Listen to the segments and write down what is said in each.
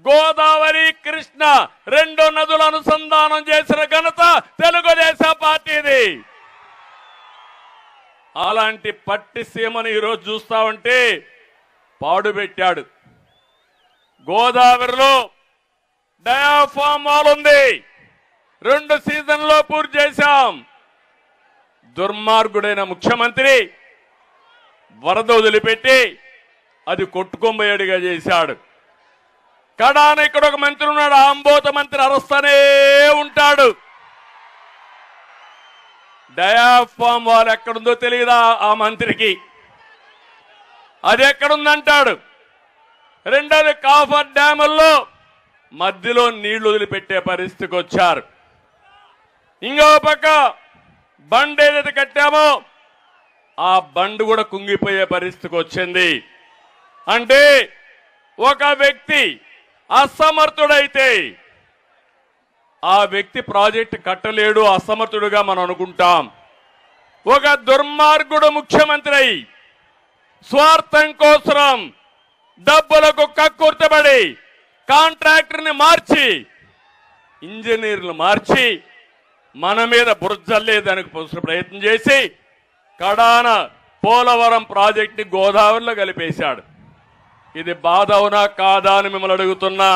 గోదావరి కృష్ణ రెండు నదుల అనుసంధానం చేసిన ఘనత తెలుగుదేశం పార్టీది. అలాంటి పట్టి సీమను ఈరోజు చూస్తా ఉంటే పాడుపెట్టాడు. గోదావరిలో డయాఫామ్ వాల్ ఉంది, 2 సీజన్లో పూర్తి చేశాం. దుర్మార్గుడైన ముఖ్యమంత్రి వరద వదిలిపెట్టి అది కొట్టుకొంబయ్యడిగా చేశాడు. కడాన ఇక్కడ ఒక మంత్రి ఉన్నాడు, ఆంబోత మంత్రి అరుస్తూనే ఉంటాడు. డయాఫామ్ వాల్ ఎక్కడుందో తెలియదా ఆ మంత్రికి, అది ఎక్కడుందంటాడు. రెండోది కాఫర్ డ్యాముల్లో మధ్యలో నీళ్లు వదిలిపెట్టే పరిస్థితికి వచ్చారు. ఇంకో పక్క బండ్ ఏదైతే కట్టామో ఆ బండ్ కూడా కుంగిపోయే పరిస్థితికి వచ్చింది. అంటే ఒక వ్యక్తి అసమర్థుడైతే ఆ వ్యక్తి ప్రాజెక్టు కట్టలేడు, అసమర్థుడుగా మనం అనుకుంటాం. ఒక దుర్మార్గుడు ముఖ్యమంత్రి స్వార్థం కోసం డబ్బులకు కక్కుర్తబడి కాంట్రాక్టర్ని మార్చి ఇంజనీర్లు మార్చి మన మీద బురజల్లేదానికి ప్రయత్నం చేసి కడాన పోలవరం ప్రాజెక్టుని గోదావరిలో కలిపేశాడు. ఇది బాధ అవునా కాదా అని మిమ్మల్ని అడుగుతున్నా.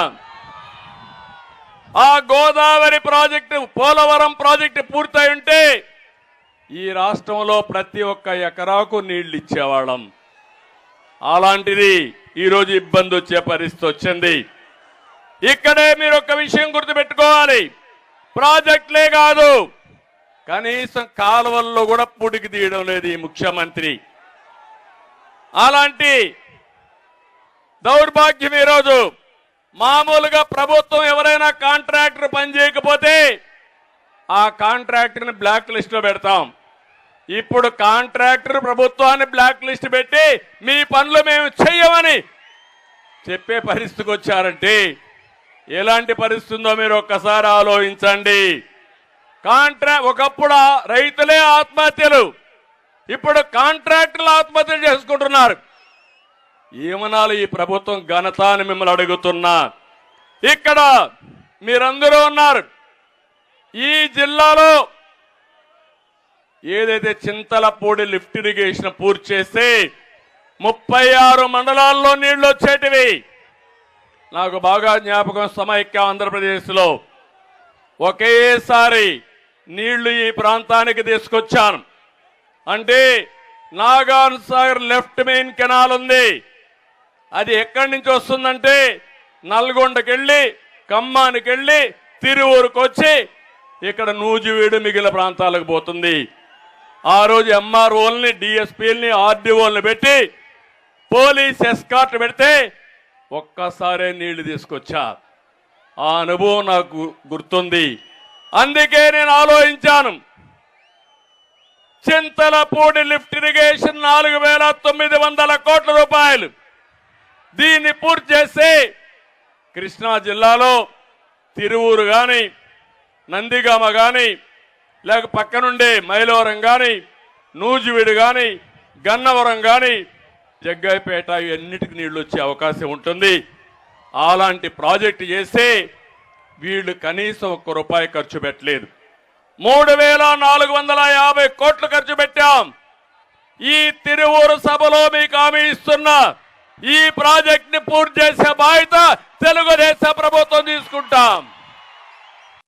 ఆ గోదావరి ప్రాజెక్టు పోలవరం ప్రాజెక్టు పూర్తయి ఉంటే ఈ రాష్ట్రంలో ప్రతి ఒక్క ఎకరాకు నీళ్లు ఇచ్చేవాళ్ళం. అలాంటిది ఈరోజు ఇబ్బంది వచ్చే పరిస్థితి వచ్చింది. ఇక్కడే మీరు ఒక విషయం గుర్తుపెట్టుకోవాలి, ప్రాజెక్టులే కాదు కనీసం కాలువల్లో కూడా పుడికి తీయడం లేదు ఈ ముఖ్యమంత్రి. అలాంటి దౌర్భాగ్యం ఈరోజు. మామూలుగా ప్రభుత్వం ఎవరైనా కాంట్రాక్టర్ పని చేయకపోతే ఆ కాంట్రాక్టర్ని బ్లాక్ లిస్ట్ లో పెడతాం. ఇప్పుడు కాంట్రాక్టర్ ప్రభుత్వాన్ని బ్లాక్ లిస్ట్ పెట్టి మీ పనులు మేము చెయ్యమని చెప్పే పరిస్థితికి వచ్చారంటే ఎలాంటి పరిస్థితి ఉందో మీరు ఒక్కసారి ఆలోచించండి. ఒకప్పుడు రైతులే ఆత్మహత్యలు, ఇప్పుడు కాంట్రాక్టర్లు ఆత్మహత్యలు చేసుకుంటున్నారు. ఏమనాలి ఈ ప్రభుత్వం ఘనత అని మిమ్మల్ని అడుగుతున్నా. ఇక్కడ మీరందరూ ఉన్నారు. ఈ జిల్లాలో ఏదైతే చింతలపూడి లిఫ్ట్ ఇరిగేషన్ పూర్తి చేస్తే 36 మండలాల్లో నీళ్లు వచ్చేటివి. నాకు బాగా జ్ఞాపకం, సమైక్య ఆంధ్రప్రదేశ్లో ఒకేసారి నీళ్లు ఈ ప్రాంతానికి తీసుకొచ్చాను. అంటే Nagar Sagar left main canal ఉంది, అది ఎక్కడి నుంచి వస్తుందంటే నల్గొండకెళ్ళి ఖమ్మానికి వెళ్ళి తిరువూరుకు వచ్చి ఇక్కడ నూజివీడు మిగిలిన ప్రాంతాలకు పోతుంది. ఆ రోజు ఎంఆర్ఓల్ని, డిఎస్పీల్ని, ఆర్డీఓల్ని పెట్టి పోలీస్ ఎస్కార్ట్ పెడితే ఒక్కసారే నీళ్లు తీసుకొచ్చా. ఆ అనుభవం నాకు గుర్తుంది. అందుకే నేను ఆలోచించాను, చింతలపూడి లిఫ్ట్ ఇరిగేషన్ 4,900 కోట్ల రూపాయలు, దీన్ని పూర్తి చేసి కృష్ణా జిల్లాలో తిరువూరు గాని, నందిగామ గాని, లేక పక్కనుండే మైలవరం గాని, నూజివీడు గాని, గన్నవరం గాని, జగ్గైపేట ఇవన్నిటికీ నీళ్లు వచ్చే అవకాశం ఉంటుంది. అలాంటి ప్రాజెక్టు చేస్తే వీళ్ళు కనీసం ₹1 ఖర్చు పెట్టలేదు. 3,450 కోట్లు ఖర్చు పెట్టాం. ఈ తిరువూరు సభలో మీకు హామీ ఇస్తున్నా, ఈ ప్రాజెక్ట్ ని పూర్తి చేసే బాధ్యత తెలుగుదేశం ప్రభుత్వం తీసుకుంటాం.